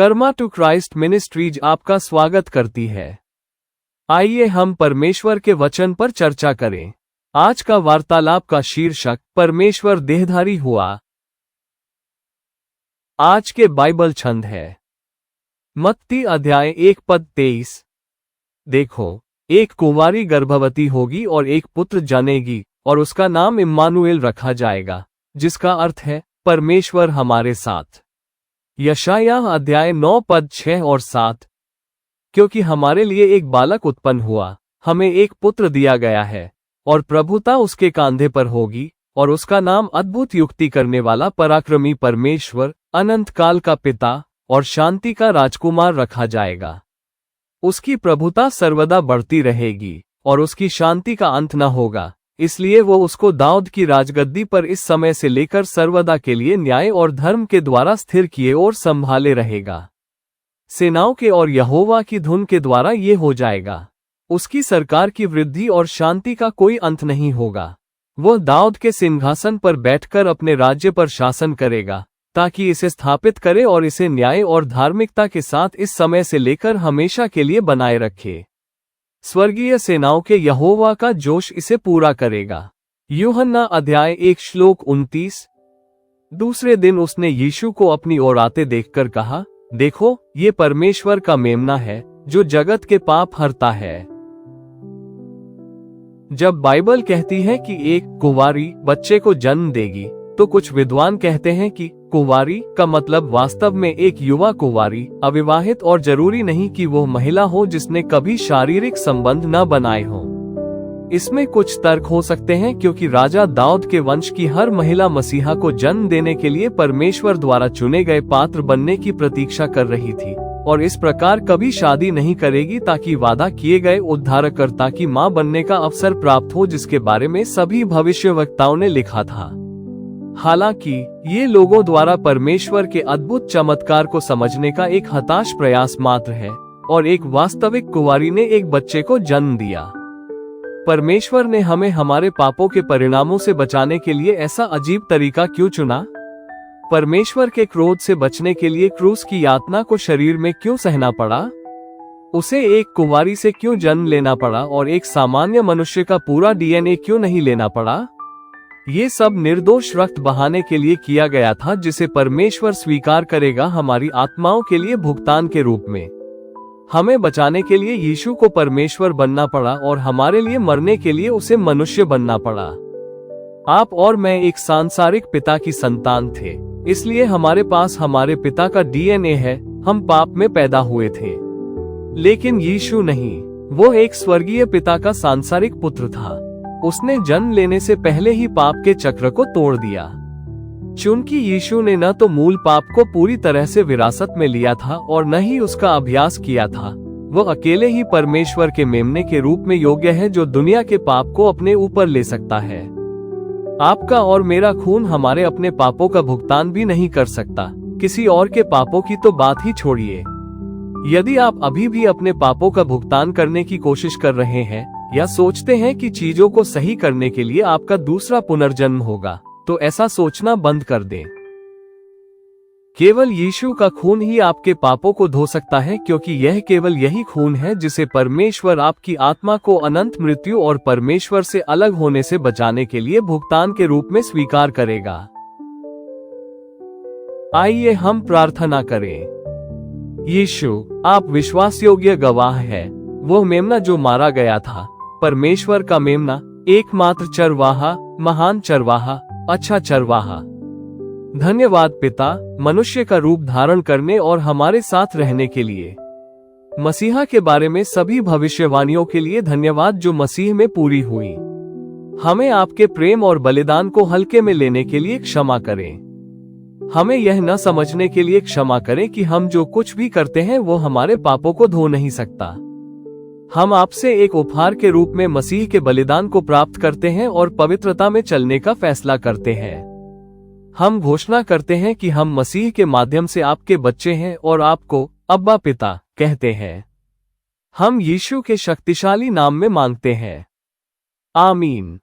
Karma to Christ ministries आपका स्वागत करती है। आइए हम परमेश्वर के वचन पर चर्चा करें। आज का वार्तालाप का शीर्षक परमेश्वर देहधारी हुआ। आज के बाइबल छंद है मत्ती अध्याय 1:23। देखो, एक कुंवारी गर्भवती होगी और एक पुत्र जनेगी और उसका नाम इम्मानुएल रखा जाएगा, जिसका अर्थ है परमेश्वर हमारे साथ। यशायाह अध्याय 9:6 और 7। क्योंकि हमारे लिए एक बालक उत्पन्न हुआ, हमें एक पुत्र दिया गया है, और प्रभुता उसके कांधे पर होगी, और उसका नाम अद्भुत युक्ति करने वाला, पराक्रमी परमेश्वर, अनंत काल का पिता और शांति का राजकुमार रखा जाएगा। उसकी प्रभुता सर्वदा बढ़ती रहेगी और उसकी शांति का अंत न होगा। इसलिए वो उसको दाऊद की राजगद्दी पर इस समय से लेकर सर्वदा के लिए न्याय और धर्म के द्वारा स्थिर किए और संभाले रहेगा। सेनाओं के और यहोवा की धुन के द्वारा ये हो जाएगा। उसकी सरकार की वृद्धि और शांति का कोई अंत नहीं होगा। वह दाऊद के सिंहासन पर बैठकर अपने राज्य पर शासन करेगा, ताकि इसे स्थापित करे और इसे न्याय और धार्मिकता के साथ इस समय से लेकर हमेशा के लिए बनाए रखे। स्वर्गीय सेनाओं के यहोवा का जोश इसे पूरा करेगा। यूहन्ना अध्याय 1:29। दूसरे दिन उसने यीशु को अपनी ओर आते देखकर कहा, देखो, ये परमेश्वर का मेमना है जो जगत के पाप हरता है। जब बाइबल कहती है कि एक कुंवारी बच्चे को जन्म देगी, तो कुछ विद्वान कहते हैं कि कुंवारी का मतलब वास्तव में एक युवा कुंवारी, अविवाहित, और जरूरी नहीं कि वो महिला हो जिसने कभी शारीरिक संबंध न बनाए हो। इसमें कुछ तर्क हो सकते हैं, क्योंकि राजा दाऊद के वंश की हर महिला मसीहा को जन्म देने के लिए परमेश्वर द्वारा चुने गए पात्र बनने की प्रतीक्षा कर रही थी, और इस प्रकार कभी शादी नहीं करेगी ताकि वादा किए गए उद्धारकर्ता की मां बनने का अवसर प्राप्त हो, जिसके बारे में सभी भविष्यवक्ताओं ने लिखा था। हालांकि ये लोगों द्वारा परमेश्वर के अद्भुत चमत्कार को समझने का एक हताश प्रयास मात्र है, और एक वास्तविक कुंवारी ने एक बच्चे को जन्म दिया। परमेश्वर ने हमें हमारे पापों के परिणामों से बचाने के लिए ऐसा अजीब तरीका क्यों चुना? परमेश्वर के क्रोध से बचने के लिए क्रूस की यातना को शरीर में क्यों सहना पड़ा? उसे एक कुंवारी से क्यों जन्म लेना पड़ा और एक सामान्य मनुष्य का पूरा डीएनए क्यों नहीं लेना पड़ा? ये सब निर्दोष रक्त बहाने के लिए किया गया था, जिसे परमेश्वर स्वीकार करेगा हमारी आत्माओं के लिए भुगतान के रूप में। हमें बचाने के लिए यीशु को परमेश्वर बनना पड़ा और हमारे लिए मरने के लिए उसे मनुष्य बनना पड़ा। आप और मैं एक सांसारिक पिता की संतान थे, इसलिए हमारे पास हमारे पिता का डीएनए है। हम पाप में पैदा हुए थे, लेकिन यीशु नहीं। वो एक स्वर्गीय पिता का सांसारिक पुत्र था। उसने जन्म लेने से पहले ही पाप के चक्र को तोड़ दिया। चूंकि यीशु ने न तो मूल पाप को पूरी तरह से विरासत में लिया था और न ही उसका अभ्यास किया था, वो अकेले ही परमेश्वर के मेमने के रूप में योग्य है जो दुनिया के पाप को अपने ऊपर ले सकता है। आपका और मेरा खून हमारे अपने पापों का भुगतान भी नहीं कर सकता, किसी और के पापों की तो बात ही छोड़िए। यदि आप अभी भी अपने पापों का भुगतान करने की कोशिश कर रहे हैं या सोचते हैं कि चीजों को सही करने के लिए आपका दूसरा पुनर्जन्म होगा, तो ऐसा सोचना बंद कर दें। केवल यीशु का खून ही आपके पापों को धो सकता है, क्योंकि यह केवल यही खून है जिसे परमेश्वर आपकी आत्मा को अनंत मृत्यु और परमेश्वर से अलग होने से बचाने के लिए भुगतान के रूप में स्वीकार करेगा। आइए हम प्रार्थना करें। यीशु, आप विश्वासयोग्य गवाह हैं, वो मेमना जो मारा गया था, परमेश्वर का मेमना, एकमात्र चरवाहा, महान चरवाहा, अच्छा चरवाहा। धन्यवाद पिता, मनुष्य का रूप धारण करने और हमारे साथ रहने के लिए। मसीहा के बारे में सभी भविष्यवाणियों के लिए धन्यवाद जो मसीह में पूरी हुई। हमें आपके प्रेम और बलिदान को हल्के में लेने के लिए क्षमा करें। हमें यह न समझने के लिए क्षमा करें कि हम जो कुछ भी करते हैं वो हमारे पापों को धो नहीं सकता। हम आपसे एक उपहार के रूप में मसीह के बलिदान को प्राप्त करते हैं और पवित्रता में चलने का फैसला करते हैं। हम घोषणा करते हैं कि हम मसीह के माध्यम से आपके बच्चे हैं और आपको अब्बा पिता कहते हैं। हम यीशु के शक्तिशाली नाम में मांगते हैं। आमीन।